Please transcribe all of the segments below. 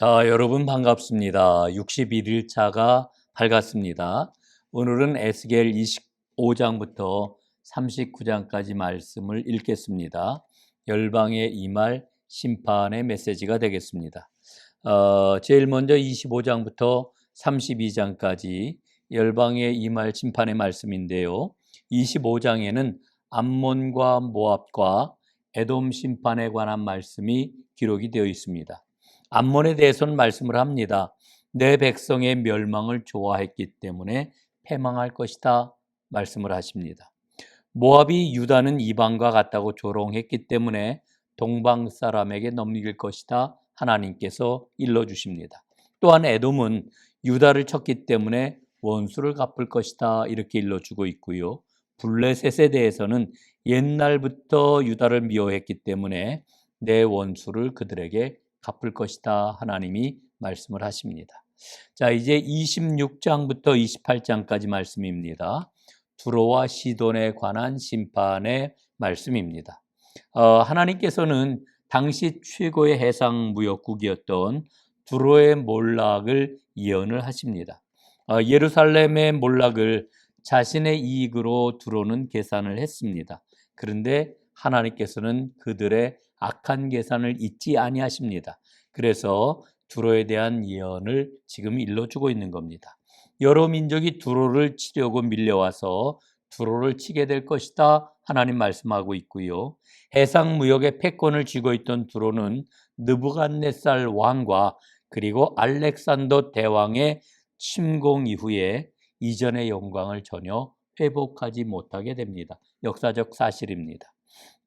자, 여러분 반갑습니다. 61일차가 밝았습니다. 오늘은 에스겔 25장부터 39장까지 말씀을 읽겠습니다. 열방에 임할 심판의 메시지가 되겠습니다. 제일 먼저 25장부터 32장까지 열방에 임할 심판의 말씀인데요. 25장에는 암몬과 모압과 에돔 심판에 관한 말씀이 기록이 되어 있습니다. 암몬에 대해서는 말씀을 합니다. 내 백성의 멸망을 좋아했기 때문에 패망할 것이다 말씀을 하십니다. 모압이 유다는 이방과 같다고 조롱했기 때문에 동방 사람에게 넘길 것이다 하나님께서 일러주십니다. 또한 에돔은 유다를 쳤기 때문에 원수를 갚을 것이다 이렇게 일러주고 있고요. 블레셋에 대해서는 옛날부터 유다를 미워했기 때문에 내 원수를 그들에게 갚을 것이다 하나님이 말씀을 하십니다. 자, 이제 26장부터 28장까지 말씀입니다. 두로와 시돈에 관한 심판의 말씀입니다. 하나님께서는 당시 최고의 해상무역국이었던 두로의 몰락을 예언을 하십니다. 예루살렘의 몰락을 자신의 이익으로 두로는 계산을 했습니다. 그런데 하나님께서는 그들의 악한 계산을 잊지 아니하십니다. 그래서 두로에 대한 예언을 지금 일러주고 있는 겁니다. 여러 민족이 두로를 치려고 밀려와서 두로를 치게 될 것이다 하나님 말씀하고 있고요. 해상무역의 패권을 쥐고 있던 두로는 느부갓네살 왕과 그리고 알렉산더 대왕의 침공 이후에 이전의 영광을 전혀 회복하지 못하게 됩니다. 역사적 사실입니다.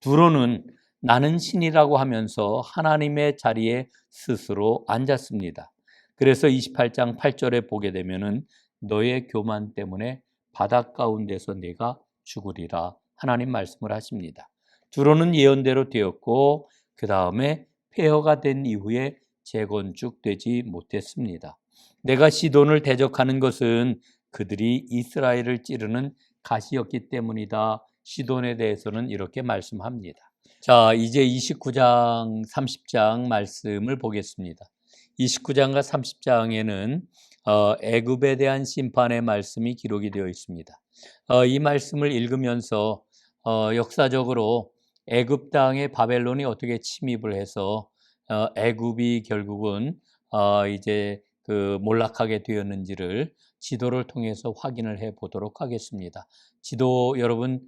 두로는 나는 신이라고 하면서 하나님의 자리에 스스로 앉았습니다. 그래서 28장 8절에 보게 되면은 너의 교만 때문에 바닷 가운데서 네가 죽으리라 하나님 말씀을 하십니다. 두로는 예언대로 되었고 그 다음에 폐허가 된 이후에 재건축되지 못했습니다. 내가 시돈을 대적하는 것은 그들이 이스라엘을 찌르는 가시였기 때문이다. 시돈에 대해서는 이렇게 말씀합니다. 자, 이제 29장, 30장 말씀을 보겠습니다. 29장과 30장에는 애굽에 대한 심판의 말씀이 기록이 되어 있습니다. 이 말씀을 읽으면서 역사적으로 애굽 땅에 바벨론이 어떻게 침입을 해서 애굽이 결국은 이제 그 몰락하게 되었는지를 지도를 통해서 확인을 해 보도록 하겠습니다. 지도 여러분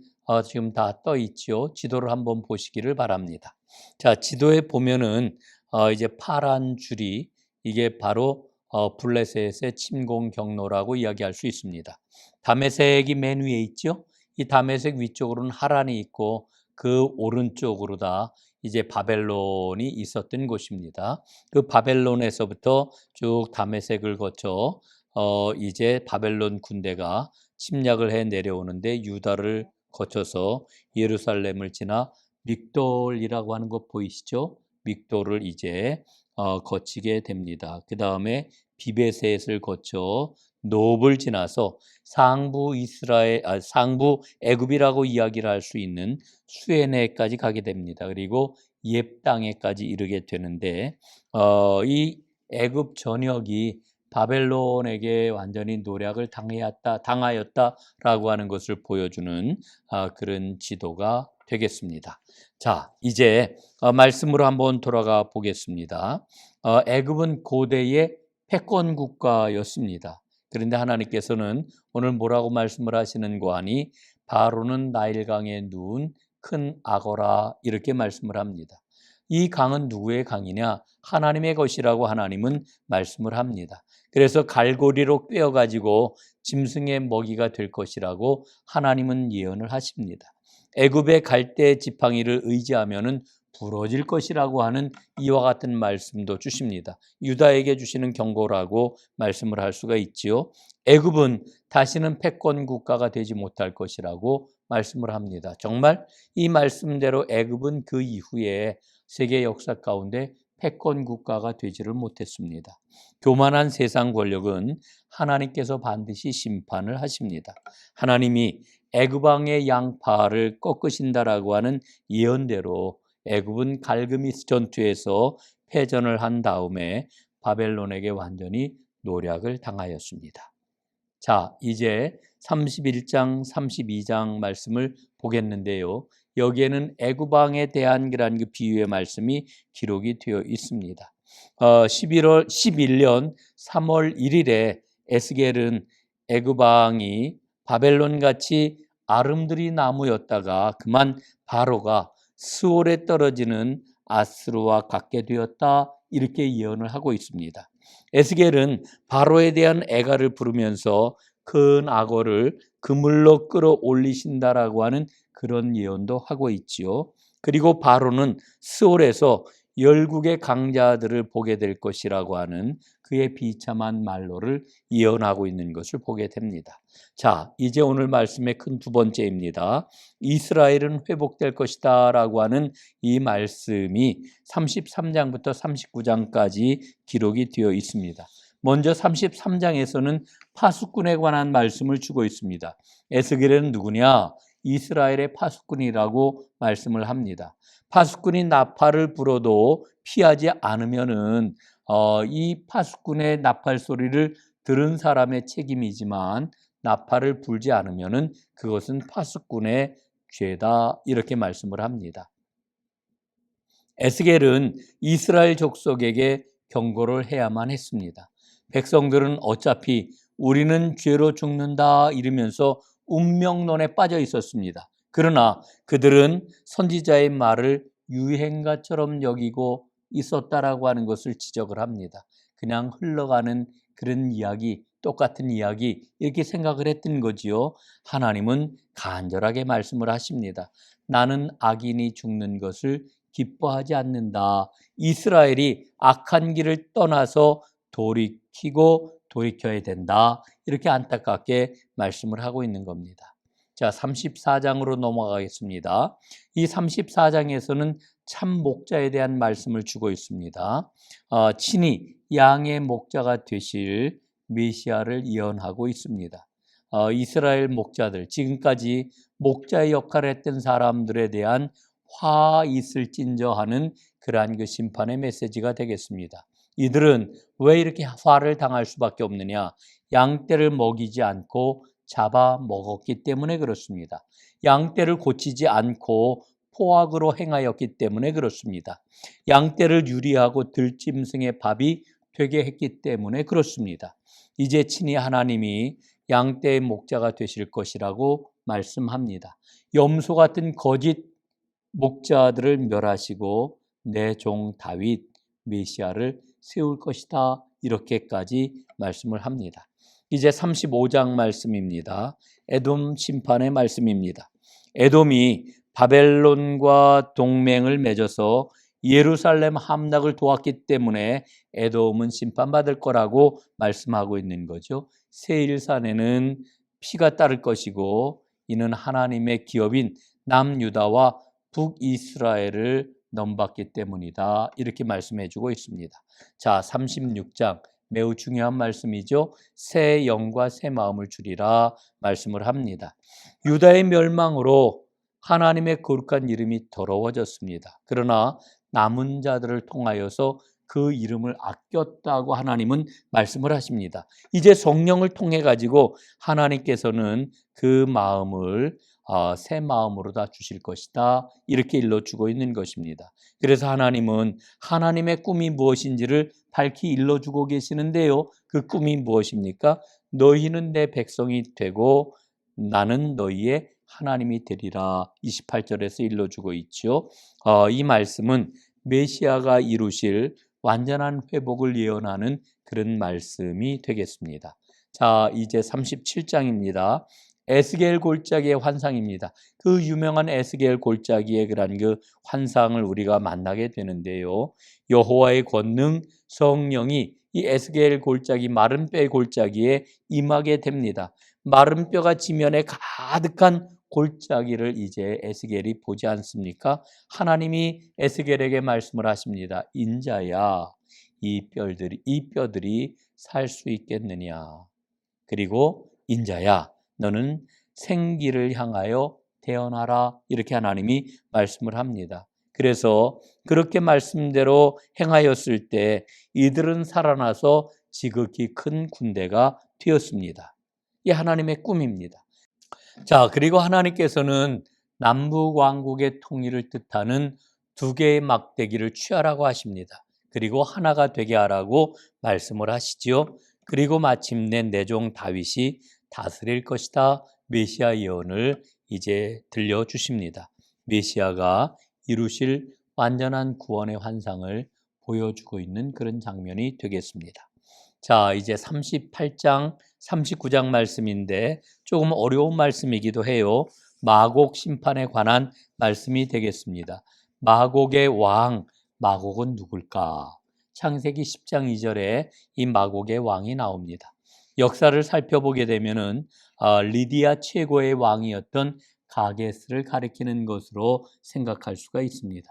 지금 다 떠 있죠. 지도를 한번 보시기를 바랍니다. 자, 지도에 보면은 이제 파란 줄이 이게 바로 블레셋의 침공 경로라고 이야기할 수 있습니다. 다메섹이 맨 위에 있죠. 이 다메섹 위쪽으로는 하란이 있고 그 오른쪽으로다 이제 바벨론이 있었던 곳입니다. 그 바벨론에서부터 쭉 다메섹을 거쳐 이제 바벨론 군대가 침략을 해 내려오는데 유다를 거쳐서 예루살렘을 지나 믹돌이라고 하는 거 보이시죠? 믹돌을 이제 거치게 됩니다. 그 다음에 비베셋을 거쳐 노브를 지나서 상부 상부 애굽이라고 이야기를 할 수 있는 수에네까지 가게 됩니다. 그리고 옙 땅에까지 이르게 되는데 이 애굽 전역이 바벨론에게 완전히 노략을 당하였다라고 하는 것을 보여주는 그런 지도가 되겠습니다. 자, 이제 말씀으로 한번 돌아가 보겠습니다. 애굽은 고대의 패권 국가였습니다. 그런데 하나님께서는 오늘 뭐라고 말씀을 하시는 거 아니 바로는 나일강에 누운 큰 악어라 이렇게 말씀을 합니다. 이 강은 누구의 강이냐? 하나님의 것이라고 하나님은 말씀을 합니다. 그래서 갈고리로 꿰어가지고 짐승의 먹이가 될 것이라고 하나님은 예언을 하십니다. 애굽의 갈대 지팡이를 의지하면은 부러질 것이라고 하는 이와 같은 말씀도 주십니다. 유다에게 주시는 경고라고 말씀을 할 수가 있지요. 애굽은 다시는 패권 국가가 되지 못할 것이라고 말씀을 합니다. 정말 이 말씀대로 애굽은 그 이후에 세계 역사 가운데 패권 국가가 되지를 못했습니다. 교만한 세상 권력은 하나님께서 반드시 심판을 하십니다. 하나님이 애굽 왕의 양파를 꺾으신다라고 하는 예언대로 애굽은 갈그미스 전투에서 패전을 한 다음에 바벨론에게 완전히 노략을 당하였습니다. 자, 이제 31장, 32장 말씀을 보겠는데요. 여기에는 애굽왕에 대한 그런 그 비유의 말씀이 기록이 되어 있습니다. 11년 3월 1일에 에스겔은 애굽왕이 바벨론같이 아름드리 나무였다가 그만 바로가 스올에 떨어지는 아스루와 같게 되었다, 이렇게 예언을 하고 있습니다. 에스겔은 바로에 대한 애가를 부르면서 큰 악어를 그물로 끌어올리신다라고 하는 그런 예언도 하고 있지요. 그리고 바로는 스올에서 열국의 강자들을 보게 될 것이라고 하는 그의 비참한 말로를 예언하고 있는 것을 보게 됩니다. 자, 이제 오늘 말씀의 큰 두 번째입니다. 이스라엘은 회복될 것이다 라고 하는 이 말씀이 33장부터 39장까지 기록이 되어 있습니다. 먼저 33장에서는 파수꾼에 관한 말씀을 주고 있습니다. 에스겔은 누구냐? 이스라엘의 파수꾼이라고 말씀을 합니다. 파수꾼이 나팔을 불어도 피하지 않으면은 이 파수꾼의 나팔 소리를 들은 사람의 책임이지만 나팔을 불지 않으면은 그것은 파수꾼의 죄다, 이렇게 말씀을 합니다. 에스겔은 이스라엘 족속에게 경고를 해야만 했습니다. 백성들은 어차피 우리는 죄로 죽는다 이러면서 운명론에 빠져 있었습니다. 그러나 그들은 선지자의 말을 유행가처럼 여기고 있었다라고 하는 것을 지적을 합니다. 그냥 흘러가는 그런 이야기, 똑같은 이야기, 이렇게 생각을 했던 거지요. 하나님은 간절하게 말씀을 하십니다. 나는 악인이 죽는 것을 기뻐하지 않는다. 이스라엘이 악한 길을 떠나서 돌이켜야 된다. 이렇게 안타깝게 말씀을 하고 있는 겁니다. 자, 34장으로 넘어가겠습니다. 이 34장에서는 참 목자에 대한 말씀을 주고 있습니다. 친히 양의 목자가 되실 메시아를 예언하고 있습니다. 이스라엘 목자들, 지금까지 목자의 역할을 했던 사람들에 대한 화 있을진저 하는 그러한 그 심판의 메시지가 되겠습니다. 이들은 왜 이렇게 화를 당할 수밖에 없느냐? 양떼를 먹이지 않고 잡아 먹었기 때문에 그렇습니다. 양떼를 고치지 않고 포악으로 행하였기 때문에 그렇습니다. 양떼를 유리하고 들짐승의 밥이 되게 했기 때문에 그렇습니다. 이제 친히 하나님이 양떼의 목자가 되실 것이라고 말씀합니다. 염소 같은 거짓 목자들을 멸하시고 내 종 다윗 메시아를 세울 것이다, 이렇게까지 말씀을 합니다. 이제 35장 말씀입니다. 에돔 심판의 말씀입니다. 에돔이 바벨론과 동맹을 맺어서 예루살렘 함락을 도왔기 때문에 에돔은 심판받을 거라고 말씀하고 있는 거죠. 세일산에는 피가 따를 것이고 이는 하나님의 기업인 남유다와 북이스라엘을 넘봤기 때문이다, 이렇게 말씀해 주고 있습니다. 자, 36장 매우 중요한 말씀이죠. 새 영과 새 마음을 주리라 말씀을 합니다. 유다의 멸망으로 하나님의 거룩한 이름이 더러워졌습니다. 그러나 남은 자들을 통하여서 그 이름을 아꼈다고 하나님은 말씀을 하십니다. 이제 성령을 통해 가지고 하나님께서는 그 마음을 새 마음으로 다 주실 것이다, 이렇게 일러주고 있는 것입니다. 그래서 하나님은 하나님의 꿈이 무엇인지를 밝히 일러주고 계시는데요. 그 꿈이 무엇입니까? 너희는 내 백성이 되고 나는 너희의 하나님이 되리라, 28절에서 일러주고 있죠. 이 말씀은 메시아가 이루실 완전한 회복을 예언하는 그런 말씀이 되겠습니다. 자, 이제 37장입니다. 에스겔 골짜기의 환상입니다. 그 유명한 에스겔 골짜기의 그런 그 환상을 우리가 만나게 되는데요. 여호와의 권능 성령이 이 에스겔 골짜기, 마른 뼈의 골짜기에 임하게 됩니다. 마른 뼈가 지면에 가득한 골짜기를 이제 에스겔이 보지 않습니까? 하나님이 에스겔에게 말씀을 하십니다. 인자야, 이 뼈들이 살 수 있겠느냐? 그리고 인자야, 너는 생기를 향하여 태어나라, 이렇게 하나님이 말씀을 합니다. 그래서 그렇게 말씀대로 행하였을 때 이들은 살아나서 지극히 큰 군대가 되었습니다. 이 하나님의 꿈입니다. 자, 그리고 하나님께서는 남북왕국의 통일을 뜻하는 두 개의 막대기를 취하라고 하십니다. 그리고 하나가 되게 하라고 말씀을 하시지요. 그리고 마침내 내 종 다윗이 다스릴 것이다. 메시아 예언을 이제 들려주십니다. 메시아가 이루실 완전한 구원의 환상을 보여주고 있는 그런 장면이 되겠습니다. 자, 이제 38장, 39장 말씀인데 조금 어려운 말씀이기도 해요. 마곡 심판에 관한 말씀이 되겠습니다. 마곡의 왕, 마곡은 누굴까? 창세기 10장 2절에 이 마곡의 왕이 나옵니다. 역사를 살펴보게 되면은 리디아 최고의 왕이었던 가게스를 가리키는 것으로 생각할 수가 있습니다.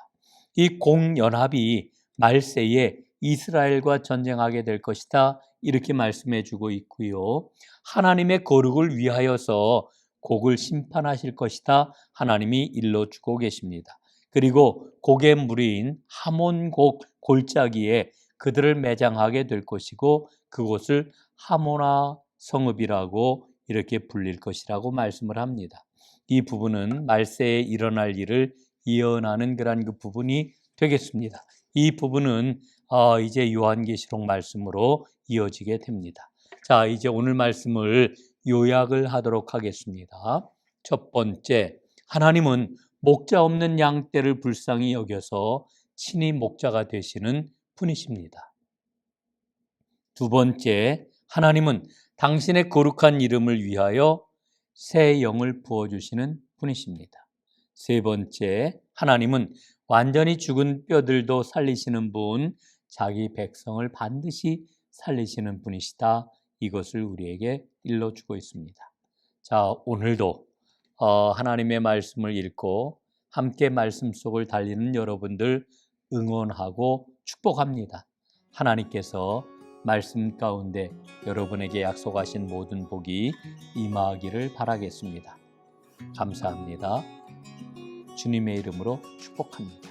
이 공연합이 말세에 이스라엘과 전쟁하게 될 것이다. 이렇게 말씀해 주고 있고요. 하나님의 거룩을 위하여서 곡을 심판하실 것이다. 하나님이 일러주고 계십니다. 그리고 곡의 무리인 하몬곡 골짜기에 그들을 매장하게 될 것이고 그곳을 하모나 성읍이라고 이렇게 불릴 것이라고 말씀을 합니다. 이 부분은 말세에 일어날 일을 예언하는 그런 그 부분이 되겠습니다. 이 부분은 이제 요한계시록 말씀으로 이어지게 됩니다. 자, 이제 오늘 말씀을 요약을 하도록 하겠습니다. 첫 번째, 하나님은 목자 없는 양떼를 불쌍히 여겨서 친히 목자가 되시는 분이십니다. 두 번째, 하나님은 당신의 거룩한 이름을 위하여 새 영을 부어주시는 분이십니다. 세 번째, 하나님은 완전히 죽은 뼈들도 살리시는 분, 자기 백성을 반드시 살리시는 분이시다. 이것을 우리에게 일러주고 있습니다. 자, 오늘도 하나님의 말씀을 읽고 함께 말씀 속을 달리는 여러분들 응원하고 축복합니다. 하나님께서 말씀 가운데 여러분에게 약속하신 모든 복이 임하기를 바라겠습니다. 감사합니다. 주님의 이름으로 축복합니다.